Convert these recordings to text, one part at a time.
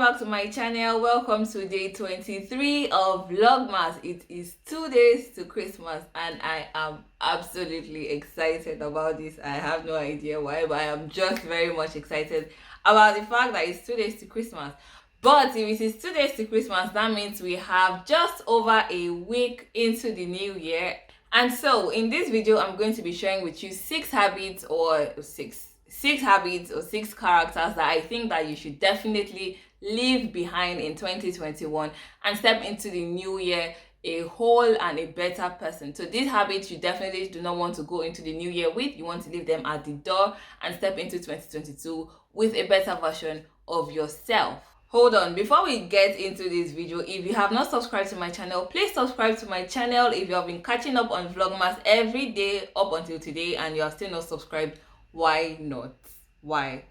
back to my channel. Welcome to day 23 of Vlogmas. It is 2 days to Christmas and I am absolutely excited about this. I have no idea why, but I am just very much excited about the fact that it's 2 days to Christmas. But if it is 2 days to Christmas, that means we have just over a week into the new year. And so in this video, I'm going to be sharing with you six habits or six characters that I think that you should definitely leave behind in 2021 and step into the new year a whole and a better person. So these habits you definitely do not want to go into the new year with. You want to leave them at the door and step into 2022 with a better version of yourself. Hold on, before we get into this video, if you have not subscribed to my channel, please subscribe to my channel. If you have been catching up on Vlogmas every day up until today and you are still not subscribed, why not? Why?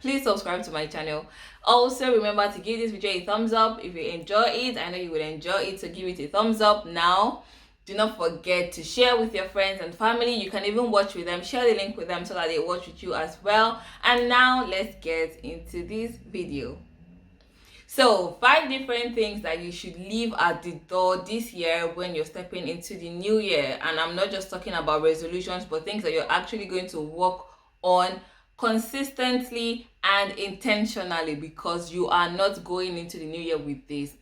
Please subscribe to my channel. Also remember to give this video a thumbs up if you enjoy it. I know you will enjoy it, so give it a thumbs up now. Do not forget to share with your friends and family. You can even watch with them. Share the link with them so that they watch with you as well. And now let's get into this video. So 5 different things that you should leave at the door this year when you're stepping into the new year. And I'm not just talking about resolutions, but things that you're actually going to work on consistently and intentionally, because you are not going into the new year with this.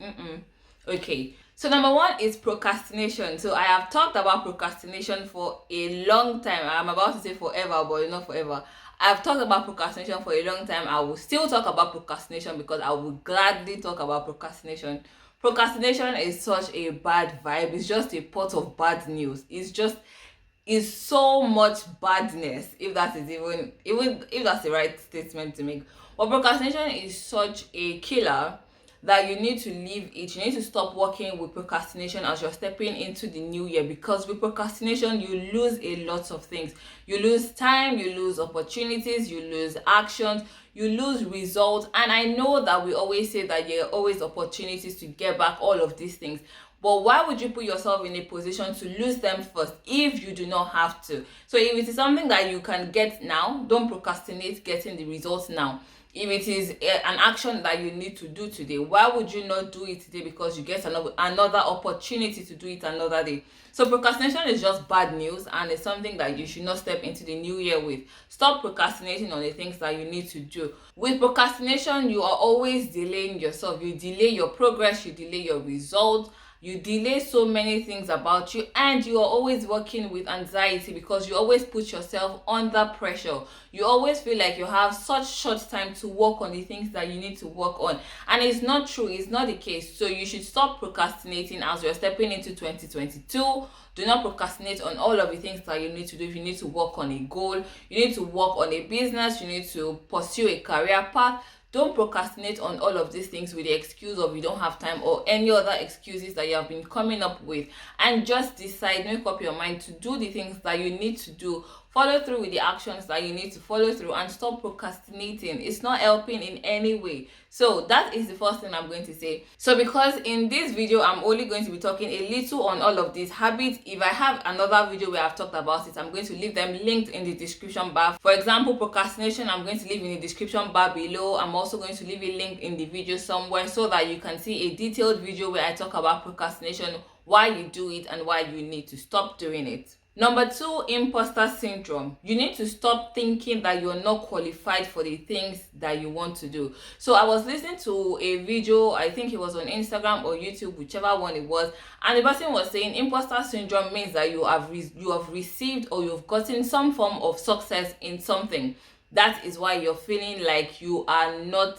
Okay, so number 1 is procrastination. So I have talked about procrastination for a long time. I'm about to say forever, but not forever. I've talked about procrastination for a long time. I will still talk about procrastination because I will gladly talk about procrastination. Procrastination is such a bad vibe. It's just a pot of bad news. It's so much badness, if that is even if that's the right statement to make. But procrastination is such a killer that you need to leave it. You need to stop working with procrastination as you're stepping into the new year, because with procrastination you lose a lot of things. You lose time, you lose opportunities, you lose actions, you lose results. And I know that we always say that there are always opportunities to get back all of these things, but why would you put yourself in a position to lose them first if you do not have to? So if it is something that you can get now, don't procrastinate getting the results now. If it is an action that you need to do today, why would you not do it today because you get another opportunity to do it another day? So procrastination is just bad news, and it's something that you should not step into the new year with. Stop procrastinating on the things that you need to do. With procrastination, you are always delaying yourself. You delay your progress, you delay your results, you delay so many things about you, and you are always working with anxiety because you always put yourself under pressure. You always feel like you have such short time to work on the things that you need to work on, and it's not true. It's not the case. So you should stop procrastinating as you're stepping into 2022. Do not procrastinate on all of the things that you need to do. If you need to work on a goal, you need to work on a business, you need to pursue a career path, don't procrastinate on all of these things with the excuse of you don't have time or any other excuses that you have been coming up with. And just decide, make up your mind to do the things that you need to do. Follow through with the actions that you need to follow through and stop procrastinating. It's not helping in any way. So that is the first thing I'm going to say. So because in this video, I'm only going to be talking a little on all of these habits. If I have another video where I've talked about it, I'm going to leave them linked in the description bar. For example, procrastination, I'm going to leave in the description bar below. I'm also going to leave a link in the video somewhere so that you can see a detailed video where I talk about procrastination, why you do it, and why you need to stop doing it. Number 2, imposter syndrome. You need to stop thinking that you're not qualified for the things that you want to do. So I was listening to a video, I think it was on Instagram or YouTube, whichever one it was, and the person was saying imposter syndrome means that you have received or you've gotten some form of success in something. That is why you're feeling like you are not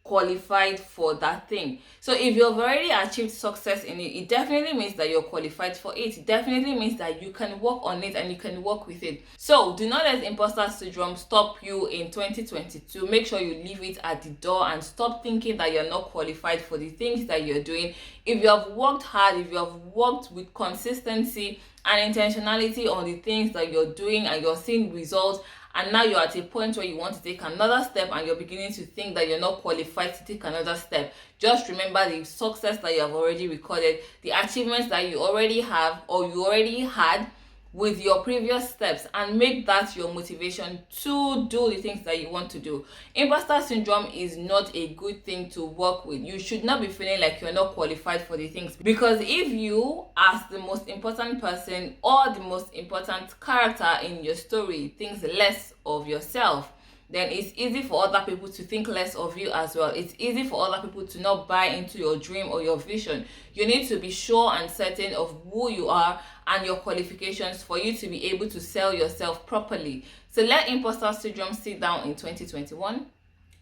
qualified for that thing. So if you've already achieved success in it, it definitely means that you're qualified for it. It definitely means that you can work on it and you can work with it. So do not let imposter syndrome stop you in 2022. Make sure you leave it at the door and stop thinking that you're not qualified for the things that you're doing. If you have worked hard, if you have worked with consistency and intentionality on the things that you're doing and you're seeing results, and now you're at a point where you want to take another step and you're beginning to think that you're not qualified to take another step, just remember the success that you have already recorded, the achievements that you already have or you already had. with your previous steps and make that your motivation to do the things that you want to do. Imposter syndrome is not a good thing to work with. You should not be feeling like you're not qualified for the things, because if you, as the most important person or the most important character in your story, thinks less of yourself, then it's easy for other people to think less of you as well. It's easy for other people to not buy into your dream or your vision. You need to be sure and certain of who you are and your qualifications for you to be able to sell yourself properly. So let imposter syndrome sit down in 2021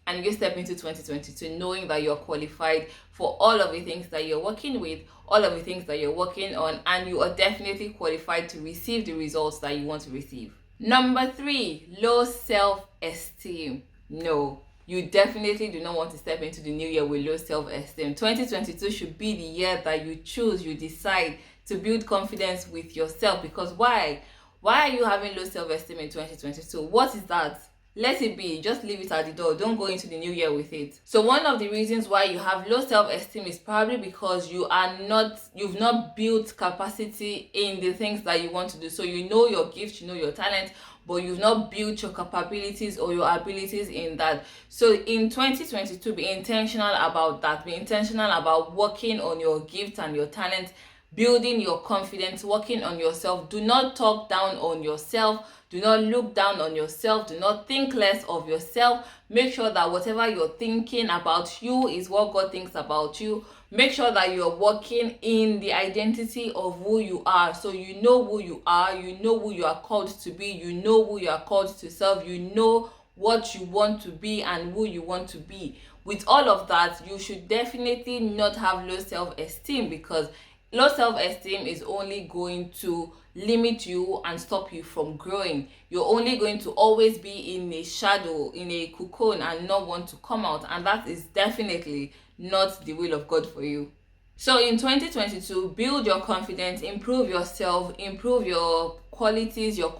and you step into 2022 knowing that you're qualified for all of the things that you're working with, all of the things that you're working on, and you are definitely qualified to receive the results that you want to receive. Number 3, low self-esteem. No, you definitely do not want to step into the new year with low self-esteem. 2022 should be the year that you choose, you decide to build confidence with yourself. Because why are you having low self-esteem in 2022? What is that? Let it be. Just leave it at the door. Don't go into the new year with it. So one of the reasons why you have low self-esteem is probably because you've not built capacity in the things that you want to do. So you know your gift, you know your talent, but you've not built your capabilities or your abilities in that. So in 2022, be intentional about that. Be intentional about working on your gift and your talent, building your confidence, working on yourself. Do not talk down on yourself. Do not look down on yourself. Do not think less of yourself. Make sure that whatever you're thinking about you is what God thinks about you. Make sure that you're working in the identity of who you are. So you know who you are. You know who you are called to be. You know who you are called to serve. You know what you want to be and who you want to be. With all of that, you should definitely not have low self-esteem, because low self-esteem is only going to limit you and stop you from growing. You're only going to always be in a shadow, in a cocoon, and not want to come out, and that is definitely not the will of God for you. So in 2022, build your confidence, improve yourself, improve your qualities, your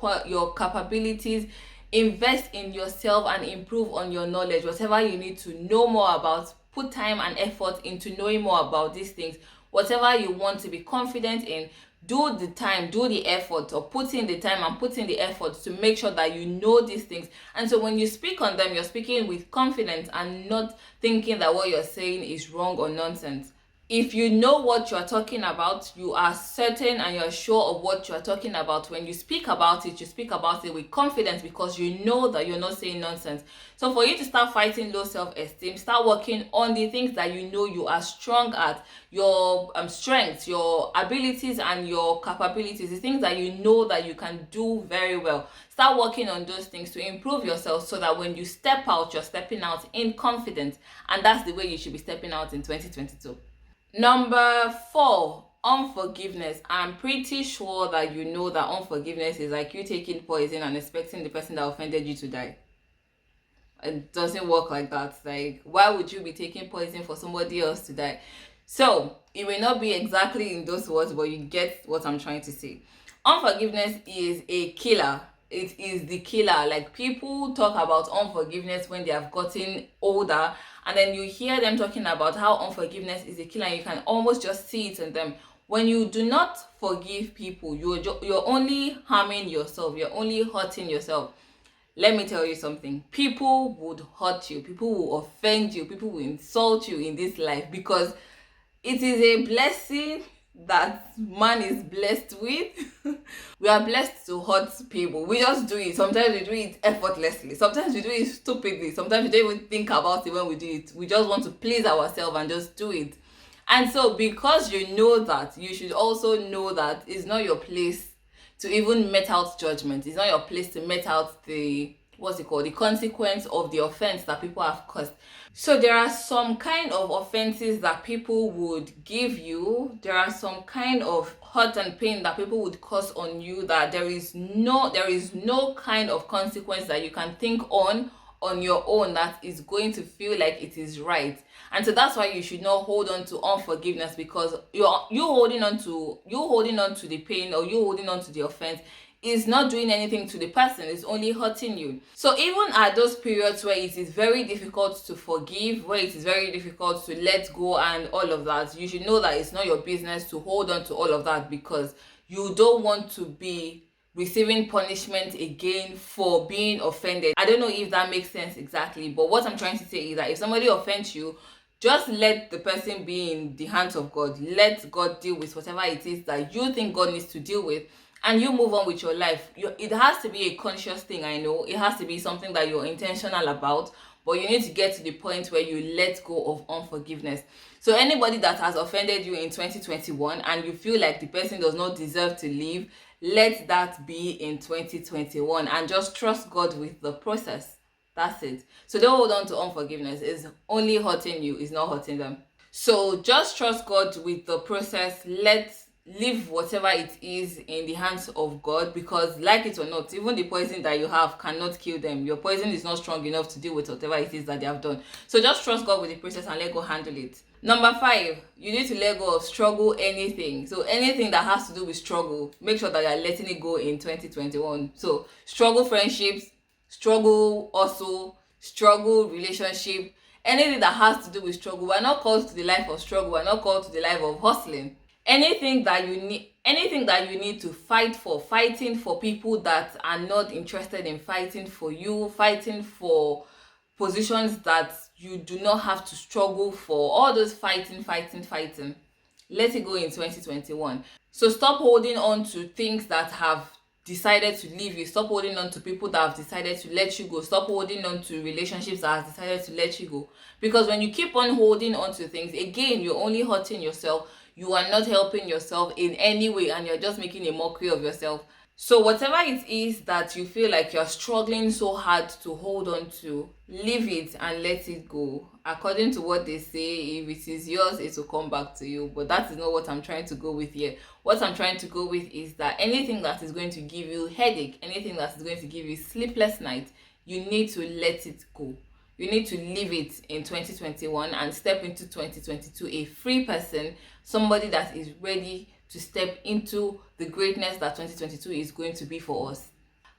capabilities, invest in yourself and improve on your knowledge. Whatever you need to know more about, put time and effort into knowing more about these things. Whatever you want to be confident in, do the time, do the effort, or put in the time and put in the effort to make sure that you know these things. And so when you speak on them, you're speaking with confidence and not thinking that what you're saying is wrong or nonsense. If you know what you're talking about, you are certain and you're sure of what you're talking about. When you speak about it, you speak about it with confidence, because you know that you're not saying nonsense. So for you to start fighting low self-esteem, start working on the things that you know you are strong at, your strengths, your abilities and your capabilities, the things that you know that you can do very well. Start working on those things to improve yourself, so that when you step out, you're stepping out in confidence. And that's the way you should be stepping out in 2022. Number 4, unforgiveness. I'm pretty sure that you know that unforgiveness is like you taking poison and expecting the person that offended you to die. It doesn't work like that. Like, why would you be taking poison for somebody else to die? So it may not be exactly in those words, but you get what I'm trying to say. Unforgiveness is a killer. It is the killer. Like, people talk about unforgiveness when they have gotten older, and then you hear them talking about how unforgiveness is a killer, and you can almost just see it in them. When you do not forgive people, you're only harming yourself. You're only hurting yourself. Let me tell you something. People would hurt you. People will offend you. People will insult you in this life, because it is a blessing that man is blessed with. We are blessed to hurt people. We just do it. Sometimes we do it effortlessly. Sometimes we do it stupidly. Sometimes we don't even think about it when we do it. We just want to please ourselves and just do it. And so because you know that, you should also know that it's not your place to even met out judgment. It's not your place to met out the consequence of the offense that people have caused. So there are some kind of offenses that people would give you. There are some kind of hurt and pain that people would cause on you, that there is no kind of consequence that you can think on your own that is going to feel like it is right. And so that's why you should not hold on to unforgiveness, because you holding on to the pain, or you holding on to the offense is not doing anything to the person. It's only hurting you. So even at those periods where it is very difficult to forgive, where it is very difficult to let go and all of that, you should know that it's not your business to hold on to all of that, because you don't want to be receiving punishment again for being offended. I don't know if that makes sense exactly, but what I'm trying to say is that if somebody offends you, just let the person be in the hands of God. Let God deal with whatever it is that you think God needs to deal with, and you move on with your life. It has to be a conscious thing, I know. It has to be something that you're intentional about, but you need to get to the point where you let go of unforgiveness. So anybody that has offended you in 2021 and you feel like the person does not deserve to live, let that be in 2021 and just trust God with the process. That's it. So don't hold on to unforgiveness. It's only hurting you, it's not hurting them. So just trust God with the process. Leave whatever it is in the hands of God, because like it or not, even the poison that you have cannot kill them. Your poison is not strong enough to deal with whatever it is that they have done. So just trust God with the process and let God handle it. Number 5, you need to let go of struggle anything. So anything that has to do with struggle, make sure that you're letting it go in 2021. So struggle friendships, struggle also, struggle relationship, anything that has to do with struggle. We're not called to the life of struggle, we're not called to the life of hustling. Anything that you need to fight for, fighting for people that are not interested in fighting for you, fighting for positions that you do not have to struggle for, all those fighting, let it go in 2021. So stop holding on to things that have decided to leave you. Stop holding on to people that have decided to let you go. Stop holding on to relationships that have decided to let you go. Because when you keep on holding on to things, again, you're only hurting yourself. You are not helping yourself in any way, and you're just making a mockery of yourself. So whatever it is that you feel like you're struggling so hard to hold on to, leave it and let it go. According to what they say, if it is yours, it will come back to you. But that is not what I'm trying to go with here. What I'm trying to go with is that anything that is going to give you headache, anything that is going to give you sleepless nights, you need to let it go. You need to leave it in 2021 and step into 2022 a free person, somebody that is ready to step into the greatness that 2022 is going to be for us.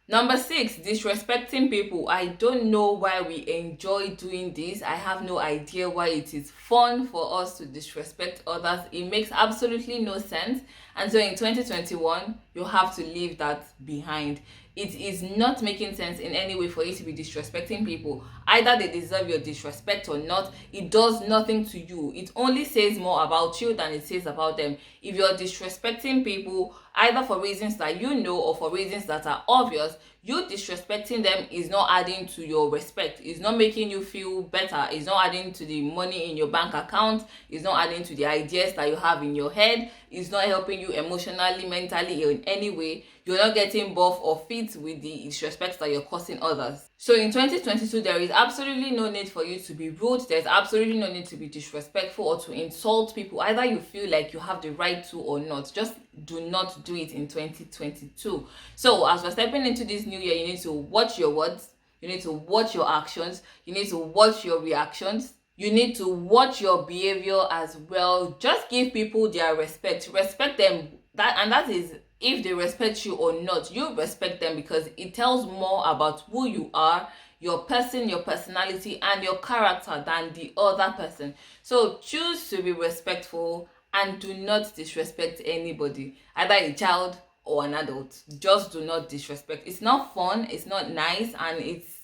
Number 6, disrespecting people. I don't know why we enjoy doing this. I have no idea why it is fun for us to disrespect others. It makes absolutely no sense. And so in 2021, you have to leave that behind. It is not making sense in any way for you to be disrespecting people. Either they deserve your disrespect or not. It does nothing to you. It only says more about you than it says about them. If you're disrespecting people, either for reasons that you know or for reasons that are obvious, you disrespecting them is not adding to your respect. It's not making you feel better. It's not adding to the money in your bank account. It's not adding to the ideas that you have in your head. It's not helping you emotionally, mentally, in any way. You're not getting buff or fit with the disrespect that you're causing others. So in 2022, there is absolutely no need for you to be rude. There's absolutely no need to be disrespectful or to insult people. Either you feel like you have the right to or not. Just do not do it in 2022. So as we're stepping into this new year, you need to watch your words. You need to watch your actions. You need to watch your reactions. You need to watch your behavior as well. Just give people their respect. Respect them. That is, if they respect you or not, you respect them, because it tells more about who you are, your person, your personality, and your character than the other person. So choose to be respectful and do not disrespect anybody, either a child or an adult. Just do not disrespect. It's not fun, it's not nice, and it's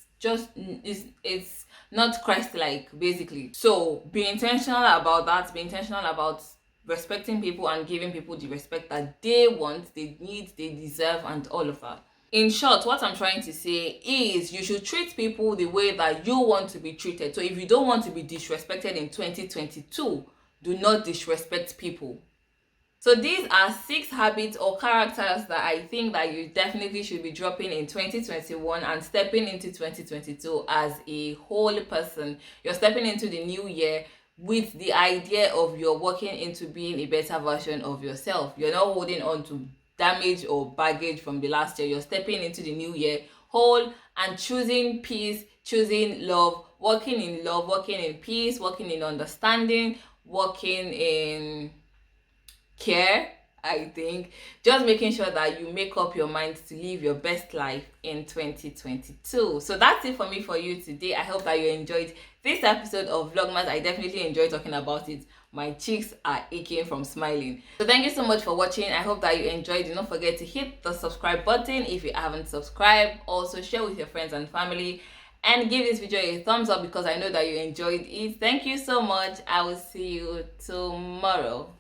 not Christ-like, basically. So be intentional about that. Be intentional about respecting people and giving people the respect that they want, they need, they deserve, and all of that. In short, what I'm trying to say is you should treat people the way that you want to be treated. So if you don't want to be disrespected in 2022, do not disrespect people. So these are 6 habits or characters that I think that you definitely should be dropping in 2021 and stepping into 2022 as a whole person. You're stepping into the new year with the idea of you're walking into being a better version of yourself. You're not holding on to damage or baggage from the last year. You're stepping into the new year whole and choosing peace, choosing love, walking in peace, walking in understanding, walking in care I think just making sure that you make up your mind to live your best life in 2022. So that's it for me for you today. I hope that you enjoyed this episode of Vlogmas. I definitely enjoyed talking about it. My cheeks are aching from smiling. So thank you so much for watching. I hope that you enjoyed. Do not forget to hit the subscribe button if you haven't subscribed. Also share with your friends and family, and give this video a thumbs up because I know that you enjoyed it. Thank you so much. I will see you tomorrow.